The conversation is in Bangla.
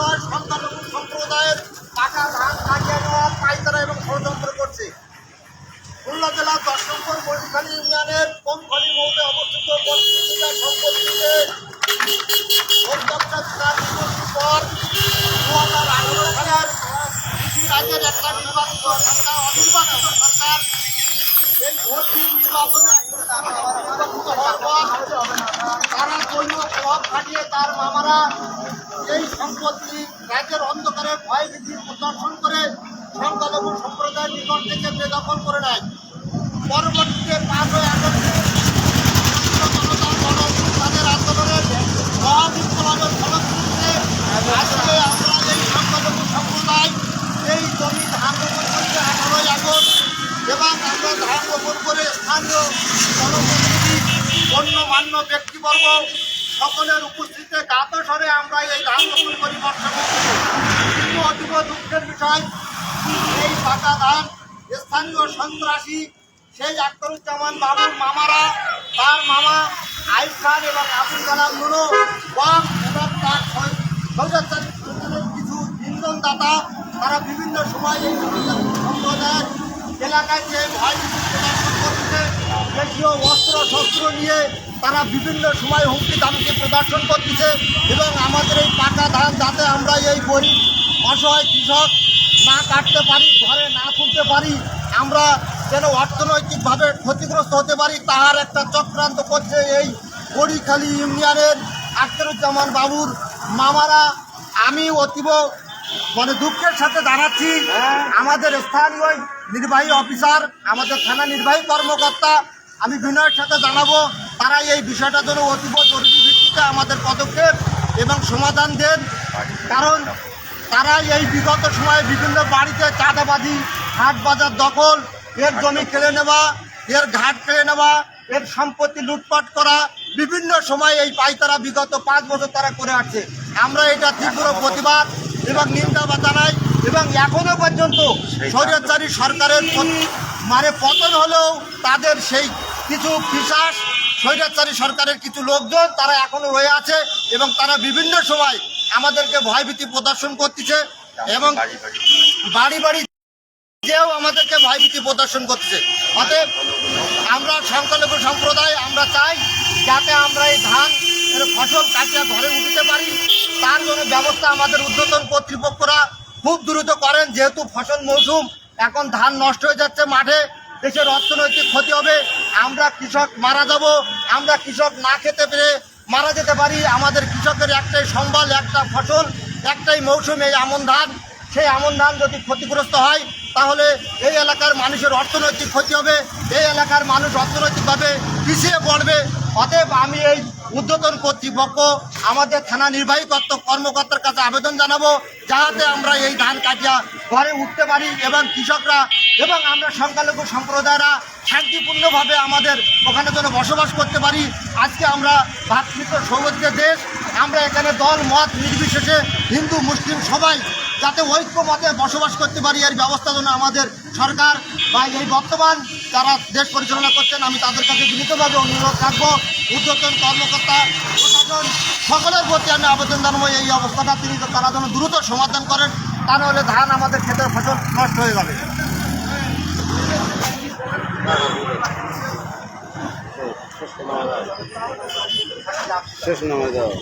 নয়, সংখ্যালঘু সম্প্রদায়ের পাকা ধান কাটিয়ে নেওয়ার পাইতারা এবং ষড়যন্ত্র করছে। খুলনা জেলার 10 নম্বর মরিখালী ইউনিয়নের কোমখালী মৌজা অবস্থিত পত্রিকা সম্পত্তিতে পর 2018 সালের কৃষি রাজ্যের একটা নির্বাচিত সরকার, অনির্বাচিত সরকার এই ভোটটি নির্বাচনে হওয়ার পর তারা দলীয় প্রভাব খাটিয়ে তার মামারা এই সম্পত্তি রাজ্যের অন্ধকারে ভয়ভীতি প্রদর্শন করে সংখ্যালঘু সম্প্রদায়ের নিকট থেকে বেদখল করে নেয়। পরবর্তীতে 5 আগস্টে তাদের আন্দোলনের মহাবিপ্লবের ফলশ্রুতিতে আজকে আমরা এই সংখ্যালঘু সম্প্রদায় এই জমি ধান রোপণ করছে 18 আগস্ট এবং আমরা ধান রোপণ করে স্থানীয় জনপ্রতিনিধি গণ্যমান্য ব্যক্তিবর্গ সকলের উপস্থিতিতে গাতস্বরে আমরা এই ধান রোপণ করি বর্ষাবর্তী। কিন্তু অতীব দুঃখের বিষয়, এই পাকা ধান স্থানীয় সন্ত্রাসী সেই আখতারুজ্জামান বাবুর মামারা, তার মামা আইব খান এবং আবুল কালাম নুনো এবং তার সৌজাচারী কিছু ইন্ধনদাতা তারা বিভিন্ন সময় এই সম্প্রদায়ের এলাকায় যে ভয় প্রদর্শন করছে, দেশীয় অস্ত্র শস্ত্র নিয়ে তারা বিভিন্ন সময় হুমকি দামকে প্রদর্শন করতেছে এবং আমাদের এই পাকা ধান যাতে আমরা এই গরিব অসহায় কৃষক না কাটতে পারি, ঘরে না তুলতে পারি, আমরা যেন অর্থনৈতিকভাবে ক্ষতিগ্রস্ত হতে পারি, তাহার একটা চক্রান্ত করছে এই মরিখালী ইউনিয়নের আখতারুজ্জামান বাবুর মামারা। আমি অতীব দুঃখের সাথে জানাচ্ছি আমাদের স্থানীয় নির্বাহী অফিসার, আমাদের থানা নির্বাহী কর্মকর্তা, আমি বিনয়ের সাথে জানাবো তারা এই বিষয়টা যেন অতীব জরুরি ভিত্তিতে আমাদের পদক্ষেপ এবং সমাধান দেন। কারণ তারা এই বিগত সময়ে বিভিন্ন বাড়িতে চাঁদাবাজি, হাট বাজার দখল, এর জমি কেড়ে নেওয়া, এর ঘাট কেড়ে নেওয়া, এর সম্পত্তি লুটপাট করা বিভিন্ন সময় এই পাইতারা বিগত 5 বছর তারা করে আসছে। আমরা এটা তীব্র প্রতিবাদ এবং নিন্দা জানাই এবং এখনো পর্যন্ত স্বৈরাচারী সরকারের পতন হলেও তাদের সেই কিছু বিশ্বাস স্বৈরাচারী সরকারের কিছু লোকজন তারা এখনো রয়ে আছে এবং তারা বিভিন্ন সময় আমাদেরকে ভয়ভীতি প্রদর্শন করতেছে এবং বাড়ি বাড়ি যেও আমাদেরকে ভয়ভীতি প্রদর্শন করছে। অতএব আমরা সংখ্যালঘু সম্প্রদায় আমরা চাই যাতে আমরা এই ধান ফসল কাটিয়ে ঘরে উঠতে পারি, তার জন্য ব্যবস্থা আমাদের ঊর্ধ্বতন কর্তৃপক্ষরা খুব দ্রুত করেন। যেহেতু ফসল মৌসুম, এখন ধান নষ্ট হয়ে যাচ্ছে মাঠে, দেশের অর্থনৈতিক ক্ষতি হবে, আমরা কৃষক মারা যাব, আমরা কৃষক না খেতে পেরে মারা যেতে পারি। আমাদের কৃষকের একটাই সম্বল, একটা ফসল, একটাই মৌসুম, এই আমন ধান। সেই আমন ধান যদি ক্ষতিগ্রস্ত হয় তাহলে এই এলাকার মানুষের অর্থনৈতিক ক্ষতি হবে, এই এলাকার মানুষ অর্থনৈতিকভাবে পিছিয়ে পড়বে। অতএব আমি এই ঊর্ধ্বতন কর্তৃপক্ষ আমাদের থানা নির্বাহী কর্মকর্তার কাছে আবেদন জানাবো যাতে আমরা এই ধান কাটিয়া ঘরে উঠতে পারি এবং কৃষকরা এবং আমরা সংখ্যালঘু সম্প্রদায়রা শান্তিপূর্ণভাবে আমাদের ওখানে যেন বসবাস করতে পারি। আজকে আমরা ভ্রাতৃত্ব সৌহার্দ্য দেশ, আমরা এখানে দল মত নির্বিশেষে হিন্দু মুসলিম সবাই যাতে ঐক্যমতে বসবাস করতে পারি, এর ব্যবস্থা যেন আমাদের সরকার বা এই বর্তমান যারা দেশ পরিচালনা করছেন আমি তাদের কাছে বিনীতভাবে অনুরোধ রাখবো। ঊর্ধ্বতন কর্মকর্তা প্রশাসন সকলের প্রতি আমি আবেদন জানাবো এই অবস্থাটা তারা যেন দ্রুত সমাধান করেন, তা নাহলে ধান আমাদের ক্ষেতের ফসল নষ্ট হয়ে যাবে। শেষ নামে দাও।